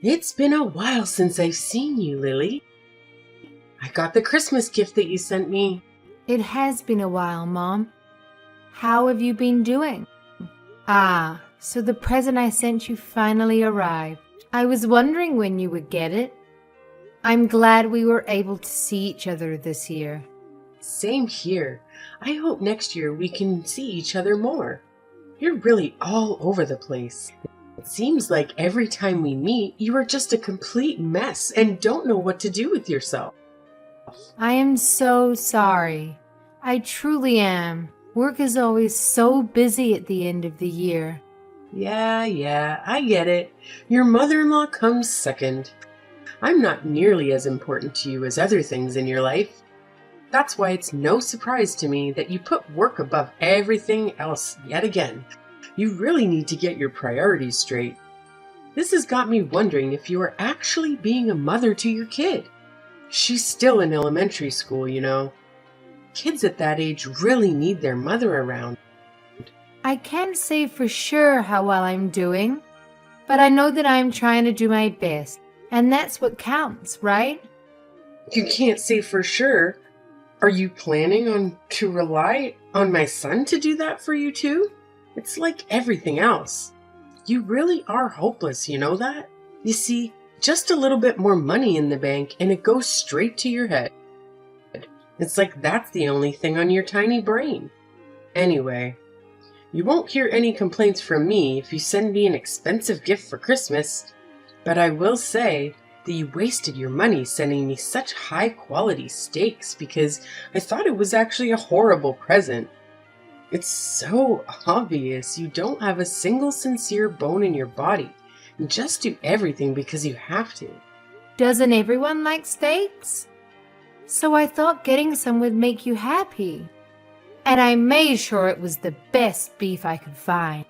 It's been a while since I've seen you, Lily. I got the Christmas gift that you sent me. It has been a while, Mom. How have you been doing? Ah, so the present I sent you finally arrived. I was wondering when you would get it. I'm glad we were able to see each other this year. Same here. I hope next year we can see each other more. You're really all over the place. It seems like every time we meet, you are just a complete mess and don't know what to do with yourself. I am so sorry. I truly am. Work is always so busy at the end of the year. Yeah, I get it. Your mother-in-law comes second. I'm not nearly as important to you as other things in your life. That's why it's no surprise to me that you put work above everything else yet again. You really need to get your priorities straight. This has got me wondering if you are actually being a mother to your kid. She's still in elementary school, you know. Kids at that age really need their mother around. I can't say for sure how well I'm doing, but I know that I'm trying to do my best, and that's what counts, right? You can't say for sure. Are you planning to rely on my son to do that for you too? It's like everything else. You really are hopeless, you know that? You see, just a little bit more money in the bank and it goes straight to your head. It's like that's the only thing on your tiny brain. Anyway, you won't hear any complaints from me if you send me an expensive gift for Christmas, but I will say that you wasted your money sending me such high-quality steaks because I thought it was actually a horrible present. It's so obvious you don't have a single sincere bone in your body. You just do everything because you have to. Doesn't everyone like steaks? So I thought getting some would make you happy. And I made sure it was the best beef I could find.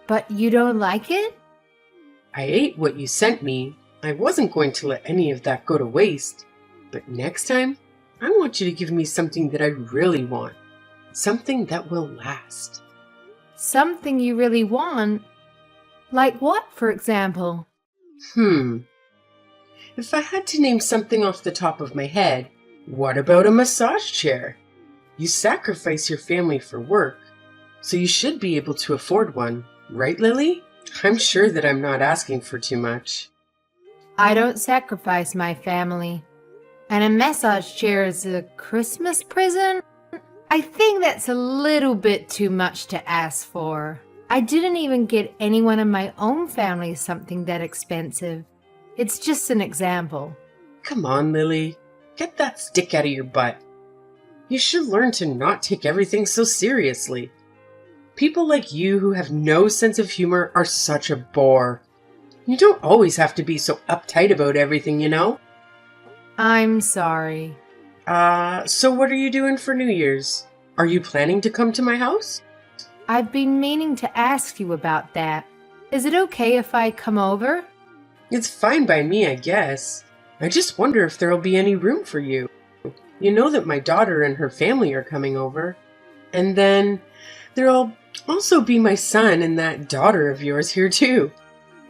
But you don't like it? I ate what you sent me. I wasn't going to let any of that go to waste. But next time, I want you to give me something that I really want. Something that will last. Something you really want? Like what, for example? If I had to name something off the top of my head, what about a massage chair? You sacrifice your family for work, so you should be able to afford one, right, Lily? I'm sure that I'm not asking for too much. I don't sacrifice my family. And a massage chair is a Christmas present? I think that's a little bit too much to ask for. I didn't even get anyone in my own family something that expensive. It's just an example. Come on, Lily. Get that stick out of your butt. You should learn to not take everything so seriously. People like you who have no sense of humor are such a bore. You don't always have to be so uptight about everything, you know? I'm sorry. So what are you doing for New Year's? Are you planning to come to my house? I've been meaning to ask you about that. Is it okay if I come over? It's fine by me, I guess. I just wonder if there'll be any room for you. You know that my daughter and her family are coming over. And then there'll also be my son and that daughter of yours here too.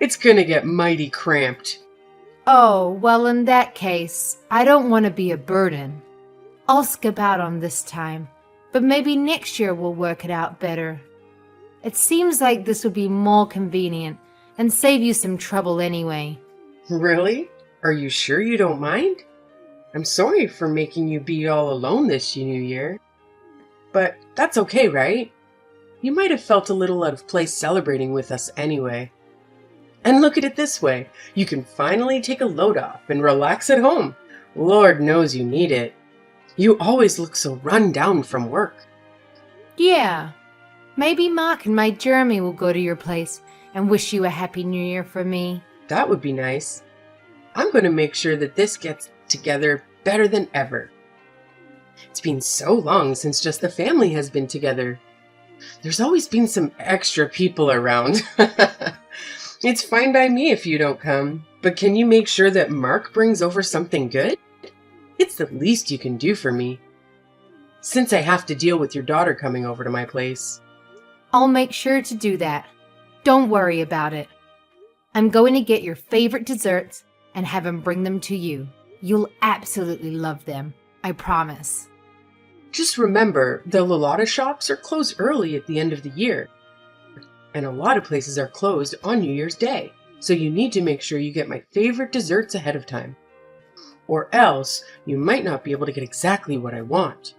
It's gonna get mighty cramped. Oh, well, in that case, I don't want to be a burden. I'll skip out on this time, but maybe next year we'll work it out better. It seems like this would be more convenient and save you some trouble anyway. Really? Are you sure you don't mind? I'm sorry for making you be all alone this New Year. But that's okay, right? You might have felt a little out of place celebrating with us anyway. And look at it this way. You can finally take a load off and relax at home. Lord knows you need it. You always look so run down from work. Yeah. Maybe Mark and my Jeremy will go to your place and wish you a Happy New Year for me. That would be nice. I'm going to make sure that this gets together better than ever. It's been so long since just the family has been together. There's always been some extra people around. It's fine by me if you don't come, but can you make sure that Mark brings over something good? It's the least you can do for me, since I have to deal with your daughter coming over to my place. I'll make sure to do that. Don't worry about it. I'm going to get your favorite desserts and have him bring them to you. You'll absolutely love them. I promise. Just remember, the Lalata shops are closed early at the end of the year, and a lot of places are closed on New Year's Day. So you need to make sure you get my favorite desserts ahead of time, or else you might not be able to get exactly what I want.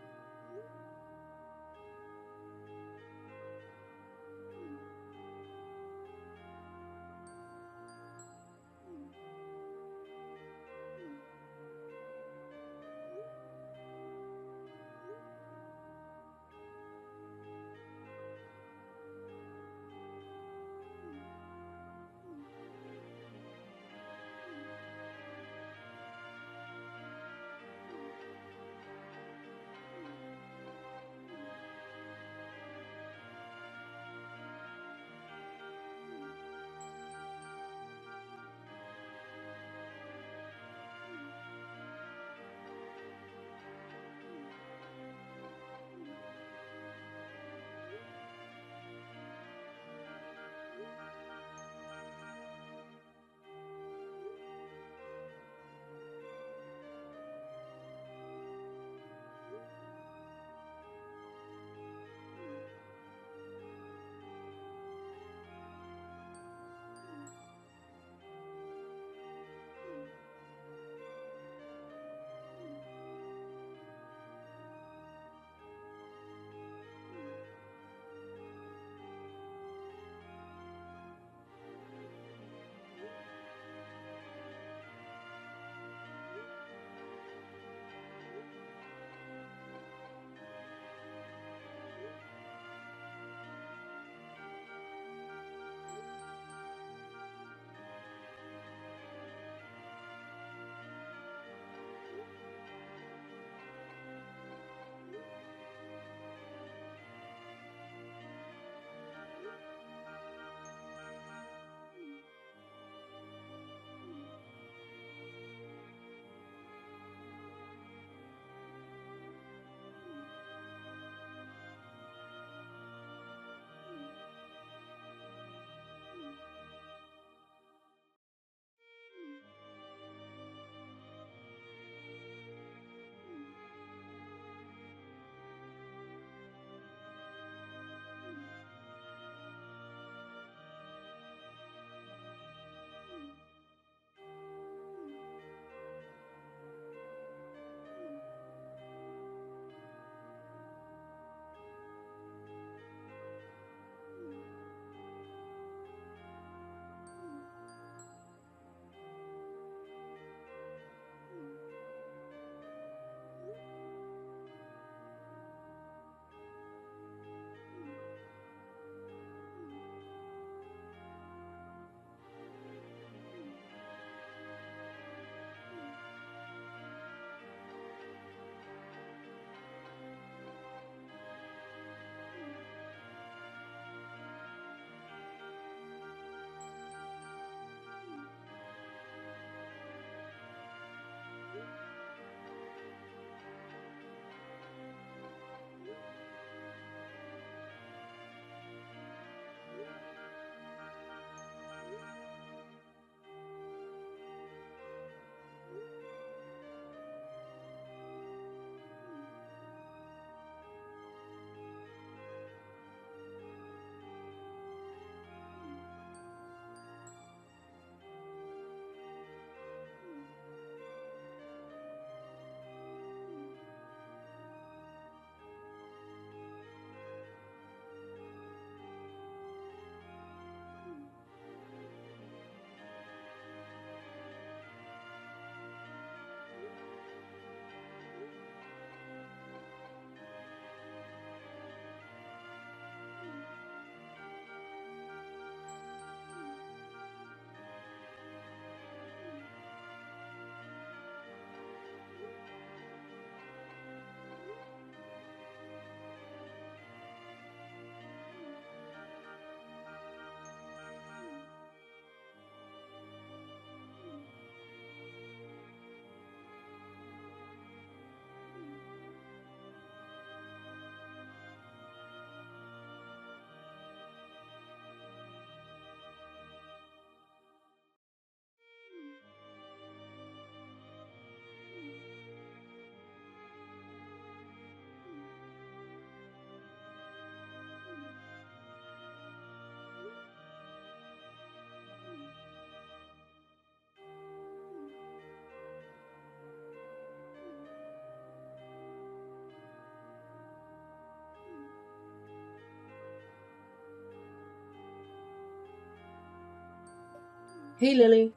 Hey, Lily.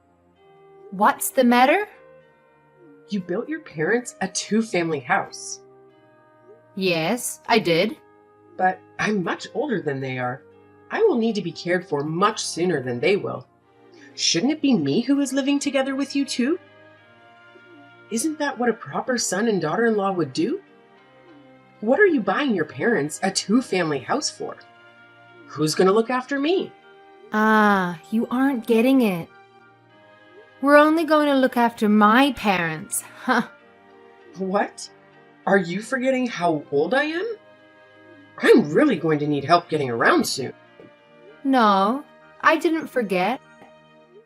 What's the matter? You built your parents a two-family house. Yes, I did. But I'm much older than they are. I will need to be cared for much sooner than they will. Shouldn't it be me who is living together with you too? Isn't that what a proper son and daughter-in-law would do? What are you buying your parents a two-family house for? Who's going to look after me? Ah, you aren't getting it. We're only going to look after my parents. Huh. What? Are you forgetting how old I am? I'm really going to need help getting around soon. No, I didn't forget.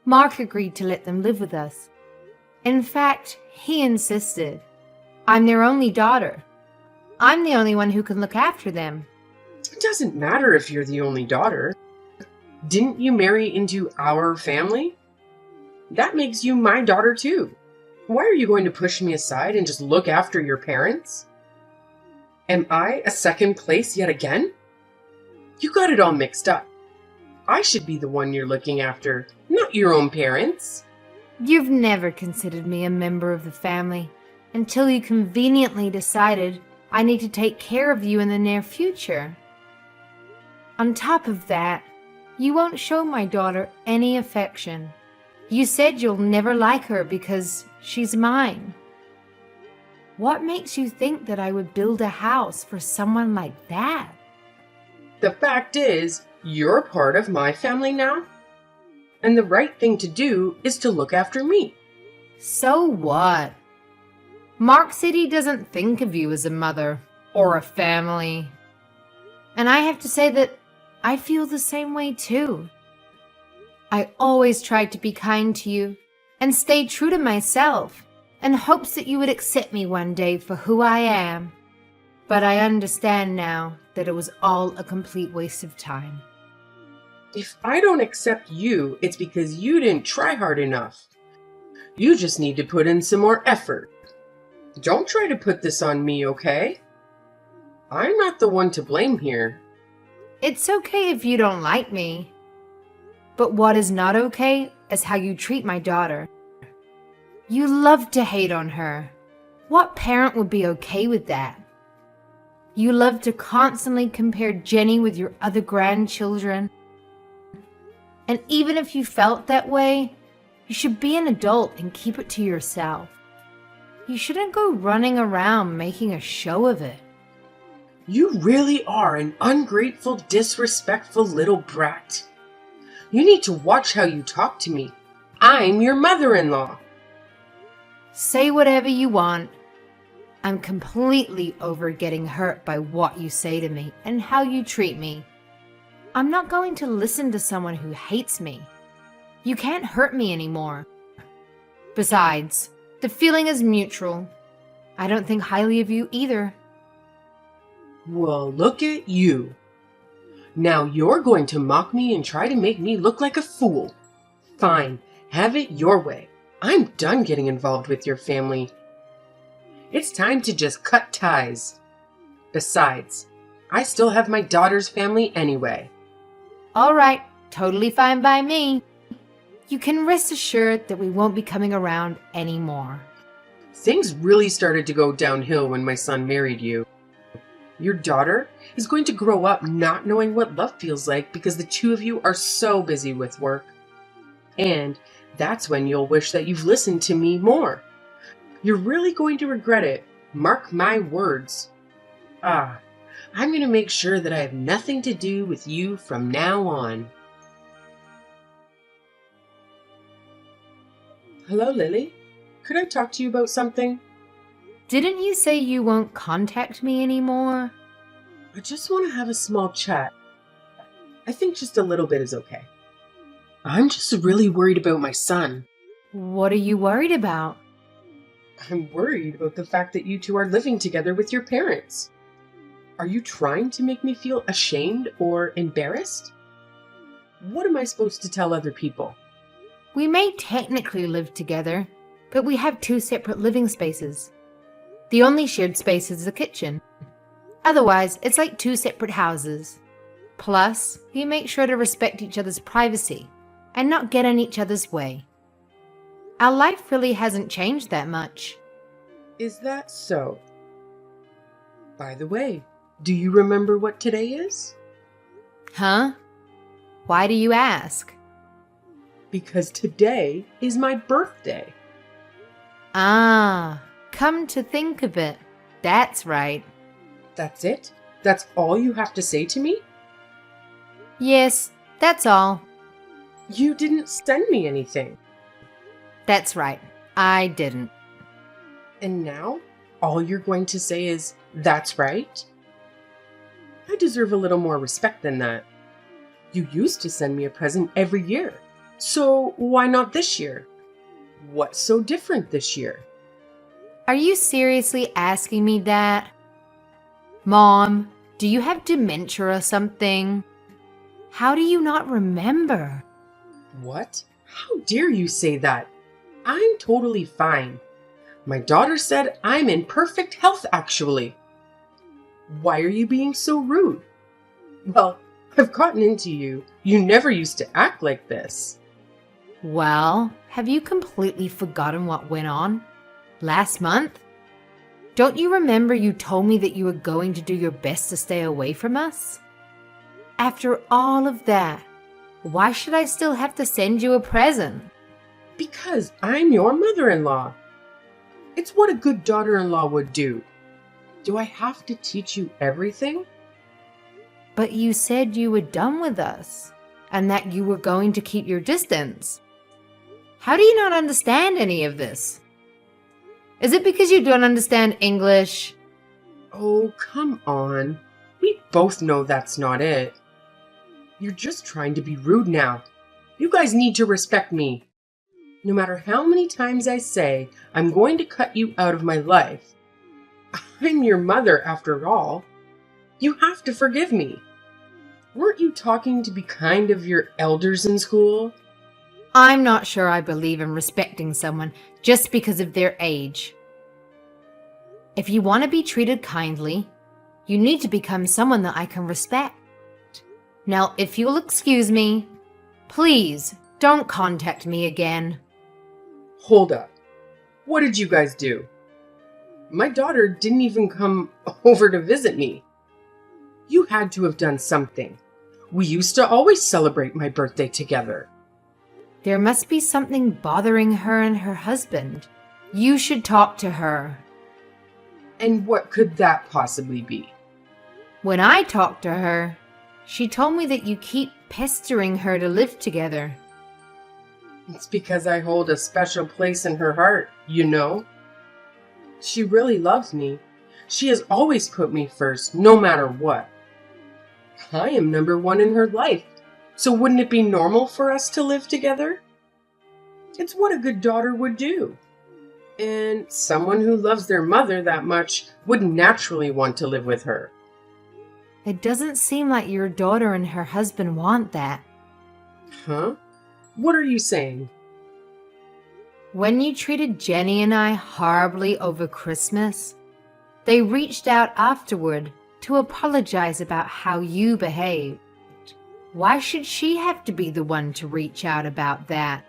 Mark agreed to let them live with us. In fact, he insisted. I'm their only daughter. I'm the only one who can look after them. It doesn't matter if you're the only daughter. Didn't you marry into our family? That makes you my daughter too. Why are you going to push me aside and just look after your parents? Am I a second place yet again? You got it all mixed up. I should be the one you're looking after, not your own parents. You've never considered me a member of the family until you conveniently decided I need to take care of you in the near future. On top of that, you won't show my daughter any affection. You said you'll never like her because she's mine. What makes you think that I would build a house for someone like that? The fact is, you're part of my family now. And the right thing to do is to look after me. So what? Mark said he doesn't think of you as a mother or a family. And I have to say that I feel the same way too. I always tried to be kind to you and stay true to myself in hopes that you would accept me one day for who I am. But I understand now that it was all a complete waste of time. If I don't accept you, it's because you didn't try hard enough. You just need to put in some more effort. Don't try to put this on me, okay? I'm not the one to blame here. It's okay if you don't like me. But what is not okay is how you treat my daughter. You love to hate on her. What parent would be okay with that? You love to constantly compare Jenny with your other grandchildren. And even if you felt that way, you should be an adult and keep it to yourself. You shouldn't go running around making a show of it. You really are an ungrateful, disrespectful little brat. You need to watch how you talk to me. I'm your mother-in-law. Say whatever you want. I'm completely over getting hurt by what you say to me and how you treat me. I'm not going to listen to someone who hates me. You can't hurt me anymore. Besides, the feeling is mutual. I don't think highly of you either. Well, look at you. Now you're going to mock me and try to make me look like a fool. Fine, have it your way. I'm done getting involved with your family. It's time to just cut ties. Besides, I still have my daughter's family anyway. All right, totally fine by me. You can rest assured that we won't be coming around anymore. Things really started to go downhill when my son married you. Your daughter is going to grow up not knowing what love feels like because the two of you are so busy with work. And that's when you'll wish that you've listened to me more. You're really going to regret it. Mark my words. I'm going to make sure that I have nothing to do with you from now on. Hello, Lily. Could I talk to you about something? Didn't you say you won't contact me anymore? I just want to have a small chat. I think just a little bit is okay. I'm just really worried about my son. What are you worried about? I'm worried about the fact that you two are living together with your parents. Are you trying to make me feel ashamed or embarrassed? What am I supposed to tell other people? We may technically live together, but we have two separate living spaces. The only shared space is the kitchen. Otherwise, it's like two separate houses. Plus, you make sure to respect each other's privacy. and not get in each other's way. Our life really hasn't changed that much. Is that so? By the way, do you remember what today is? Huh? Why do you ask? Because today is my birthday. Ah, come to think of it, that's right. That's it? That's all you have to say to me? Yes, that's all. You didn't send me anything. That's right, I didn't. And now, all you're going to say is, that's right? I deserve a little more respect than that. You used to send me a present every year. So why not this year? What's so different this year? Are you seriously asking me that? Mom, do you have dementia or something? How do you not remember? What? How dare you say that? I'm totally fine. My daughter said I'm in perfect health, actually. Why are you being so rude? Well, I've gotten into you. You never used to act like this. Well, have you completely forgotten what went on last month? Don't you remember you told me that you were going to do your best to stay away from us? After all of that, why should I still have to send you a present? Because I'm your mother-in-law. It's what a good daughter-in-law would do. Do I have to teach you everything? But you said you were done with us and that you were going to keep your distance. How do you not understand any of this? Is it because you don't understand English? Oh, come on. We both know that's not it. You're just trying to be rude now. You guys need to respect me. No matter how many times I say I'm going to cut you out of my life, I'm your mother after all. You have to forgive me. Weren't you talking to be kind of your elders in school? I'm not sure I believe in respecting someone just because of their age. If you want to be treated kindly, you need to become someone that I can respect. Now, if you'll excuse me, please don't contact me again. Hold up. What did you guys do? My daughter didn't even come over to visit me. You had to have done something. We used to always celebrate my birthday together. There must be something bothering her and her husband. You should talk to her. And what could that possibly be? When I talked to her, she told me that you keep pestering her to live together. It's because I hold a special place in her heart, you know? She really loves me. She has always put me first, no matter what. I am number one in her life, so wouldn't it be normal for us to live together? It's what a good daughter would do. And someone who loves their mother that much would naturally want to live with her. It doesn't seem like your daughter and her husband want that. Huh? What are you saying? When you treated Jenny and I horribly over Christmas, they reached out afterward to apologize about how you behaved. Why should she have to be the one to reach out about that?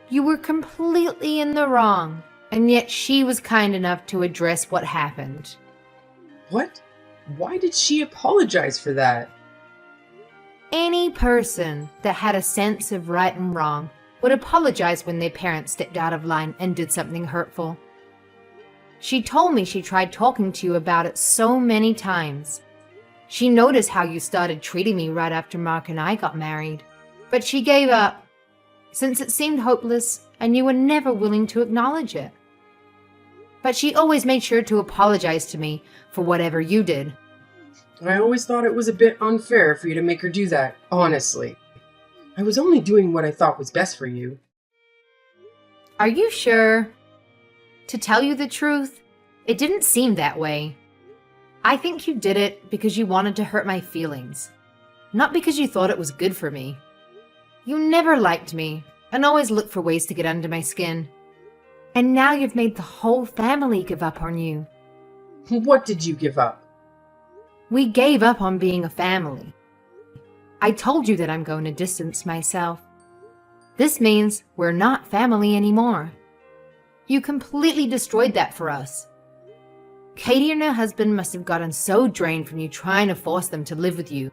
You were completely in the wrong, and yet she was kind enough to address what happened. What? Why did she apologize for that? Any person that had a sense of right and wrong would apologize when their parents stepped out of line and did something hurtful. She told me she tried talking to you about it so many times. She noticed how you started treating me right after Mark and I got married, but she gave up, since it seemed hopeless and you were never willing to acknowledge it. But she always made sure to apologize to me for whatever you did. I always thought it was a bit unfair for you to make her do that, honestly. I was only doing what I thought was best for you. Are you sure? To tell you the truth, it didn't seem that way. I think you did it because you wanted to hurt my feelings, not because you thought it was good for me. You never liked me and always looked for ways to get under my skin. And now you've made the whole family give up on you. What did you give up? We gave up on being a family. I told you that I'm going to distance myself, This means we're not family anymore. You completely destroyed that for us. Katie and her husband must have gotten so drained from you trying to force them to live with you.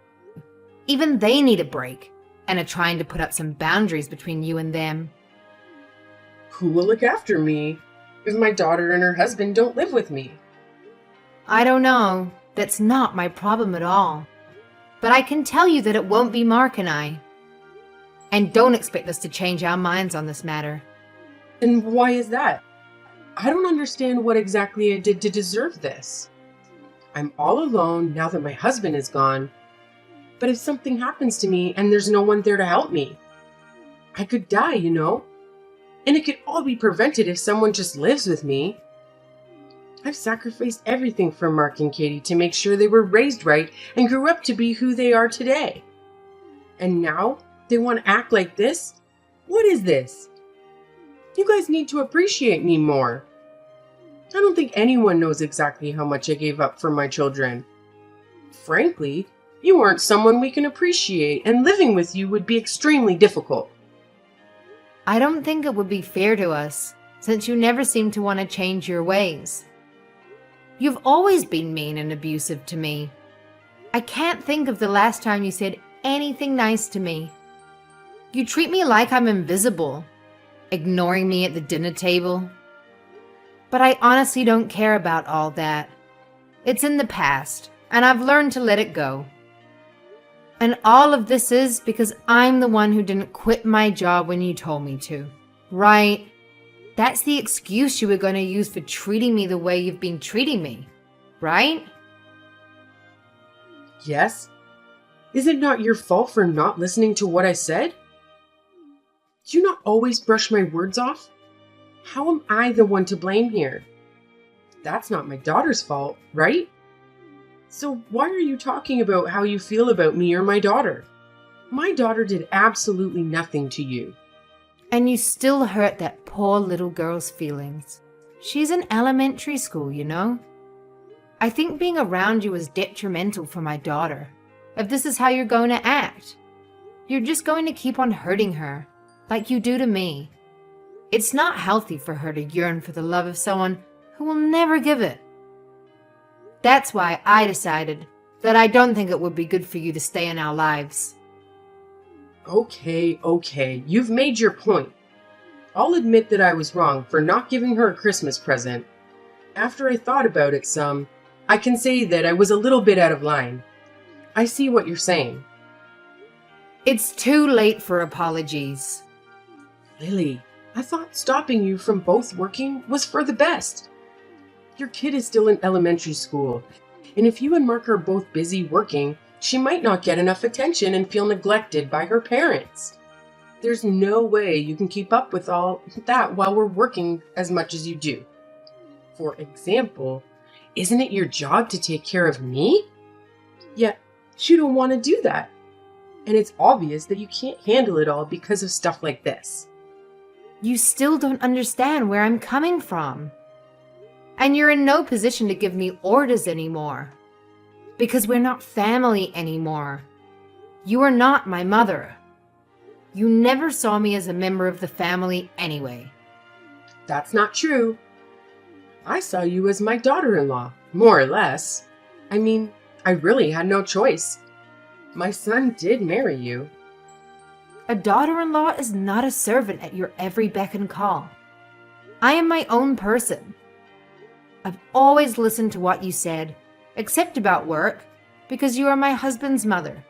Even they need a break and are trying to put up some boundaries between you and them. Who will look after me if my daughter and her husband don't live with me? I don't know. That's not my problem at all. But I can tell you that it won't be Mark and I. And don't expect us to change our minds on this matter. And why is that? I don't understand what exactly I did to deserve this. I'm all alone now that my husband is gone. But if something happens to me and there's no one there to help me, I could die, you know? And it could all be prevented if someone just lives with me. I've sacrificed everything for Mark and Katie to make sure they were raised right and grew up to be who they are today. And now they want to act like this? What is this? You guys need to appreciate me more. I don't think anyone knows exactly how much I gave up for my children. Frankly, you aren't someone we can appreciate, and living with you would be extremely difficult. I don't think it would be fair to us, since you never seem to want to change your ways. You've always been mean and abusive to me. I can't think of the last time you said anything nice to me. You treat me like I'm invisible, ignoring me at the dinner table. But I honestly don't care about all that. It's in the past, and I've learned to let it go. And all of this is because I'm the one who didn't quit my job when you told me to, right? That's the excuse you were going to use for treating me the way you've been treating me, right? Yes? Is it not your fault for not listening to what I said? Do you not always brush my words off? How am I the one to blame here? That's not my daughter's fault, right? So why are you talking about how you feel about me or my daughter? My daughter did absolutely nothing to you. And you still hurt that poor little girl's feelings. She's in elementary school, you know? I think being around you is detrimental for my daughter. If this is how you're going to act, you're just going to keep on hurting her, like you do to me. It's not healthy for her to yearn for the love of someone who will never give it. That's why I decided that I don't think it would be good for you to stay in our lives. Okay, you've made your point. I'll admit that I was wrong for not giving her a Christmas present. After I thought about it some, I can say that I was a little bit out of line. I see what you're saying. It's too late for apologies. Lily, I thought stopping you from both working was for the best. Your kid is still in elementary school, and if you and Mark are both busy working, she might not get enough attention and feel neglected by her parents. There's no way you can keep up with all that while we're working as much as you do. For example, isn't it your job to take care of me? Yet, you don't want to do that. And it's obvious that you can't handle it all because of stuff like this. You still don't understand where I'm coming from. And you're in no position to give me orders anymore. Because we're not family anymore. You are not my mother. You never saw me as a member of the family anyway. That's not true. I saw you as my daughter-in-law, more or less. I mean, I really had no choice. My son did marry you. A daughter-in-law is not a servant at your every beck and call. I am my own person. I've always listened to what you said, except about work, because you are my husband's mother.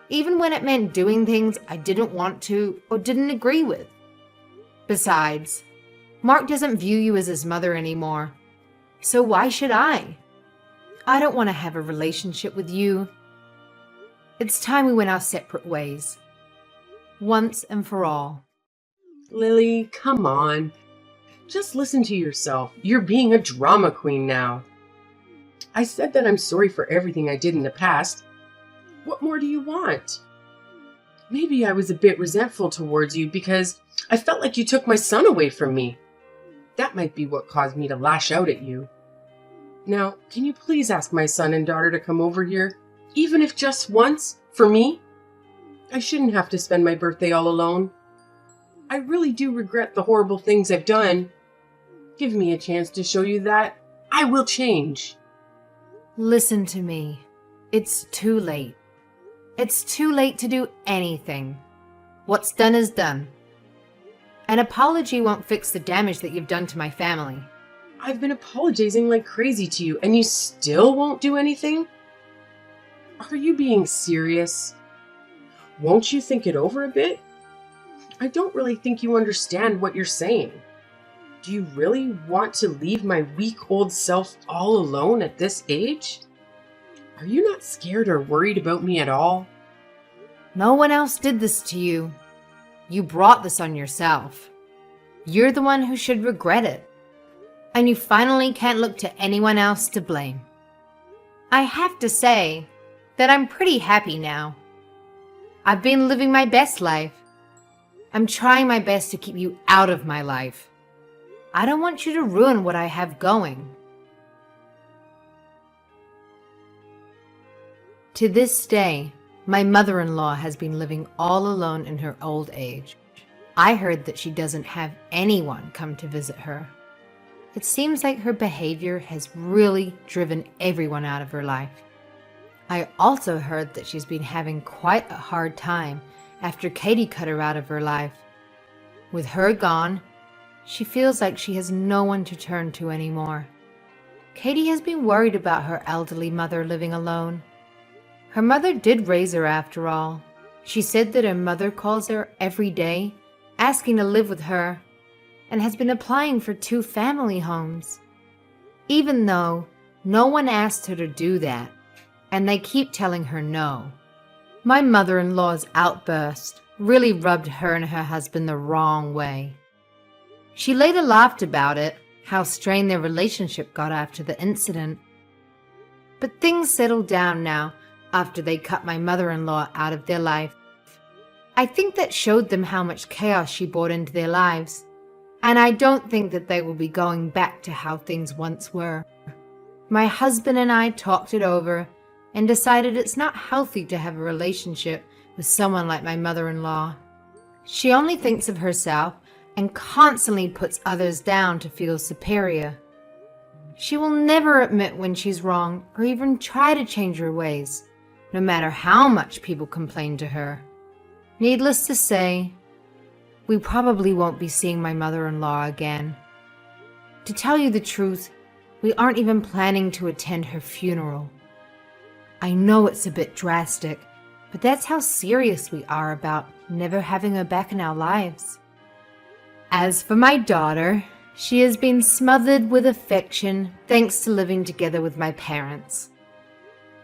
Even when it meant doing things I didn't want to or didn't agree with. Besides, Mark doesn't view you as his mother anymore. So why should I? I don't want to have a relationship with you. It's time we went our separate ways. Once and for all. Lily, come on. Just listen to yourself. You're being a drama queen now. I said that I'm sorry for everything I did in the past. What more do you want? Maybe I was a bit resentful towards you because I felt like you took my son away from me. That might be what caused me to lash out at you. Now, can you please ask my son and daughter to come over here, even if just once, for me? I shouldn't have to spend my birthday all alone. I really do regret the horrible things I've done. Give me a chance to show you that I will change. Listen to me. It's too late. It's too late to do anything. What's done is done. An apology won't fix the damage that you've done to my family. I've been apologizing like crazy to you, and you still won't do anything? Are you being serious? Won't you think it over a bit? I don't really think you understand what you're saying. Do you really want to leave my weak old self all alone at this age? Are you not scared or worried about me at all? No one else did this to you. You brought this on yourself. You're the one who should regret it. And you finally can't look to anyone else to blame. I have to say that I'm pretty happy now. I've been living my best life. I'm trying my best to keep you out of my life. I don't want you to ruin what I have going. To this day, my mother-in-law has been living all alone in her old age. I heard that she doesn't have anyone come to visit her. It seems like her behavior has really driven everyone out of her life. I also heard that she's been having quite a hard time after Katie cut her out of her life. With her gone, she feels like she has no one to turn to anymore. Katie has been worried about her elderly mother living alone. Her mother did raise her after all. She said that her mother calls her every day, asking to live with her, and has been applying for 2 family homes. Even though no one asked her to do that, and they keep telling her no. My mother-in-law's outburst really rubbed her and her husband the wrong way. She later laughed about it, how strained their relationship got after the incident. But things settled down now after they cut my mother-in-law out of their life. I think that showed them how much chaos she brought into their lives, and I don't think that they will be going back to how things once were. My husband and I talked it over and decided it's not healthy to have a relationship with someone like my mother-in-law. She only thinks of herself and constantly puts others down to feel superior. She will never admit when she's wrong or even try to change her ways, no matter how much people complain to her. Needless to say, we probably won't be seeing my mother-in-law again. To tell you the truth, we aren't even planning to attend her funeral. I know it's a bit drastic, but that's how serious we are about never having her back in our lives. As for my daughter, she has been smothered with affection thanks to living together with my parents.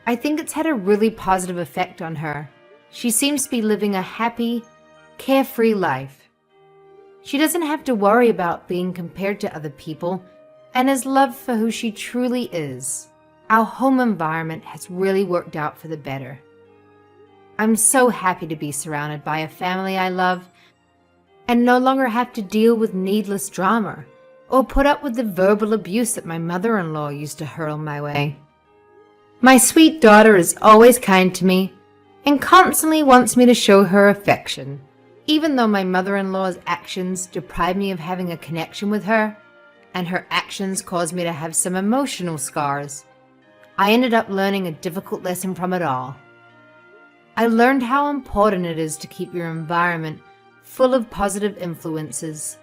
I think it's had a really positive effect on her. She seems to be living a happy, carefree life. She doesn't have to worry about being compared to other people and is loved for who she truly is. Our home environment has really worked out for the better. I'm so happy to be surrounded by a family I love and no longer have to deal with needless drama or put up with the verbal abuse that my mother-in-law used to hurl my way. My sweet daughter is always kind to me and constantly wants me to show her affection. Even though my mother-in-law's actions deprive me of having a connection with her, and her actions cause me to have some emotional scars, I ended up learning a difficult lesson from it all. I learned how important it is to keep your environment full of positive influences.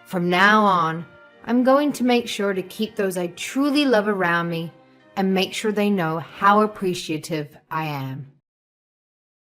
From now on, I'm going to make sure to keep those I truly love around me and make sure they know how appreciative I am.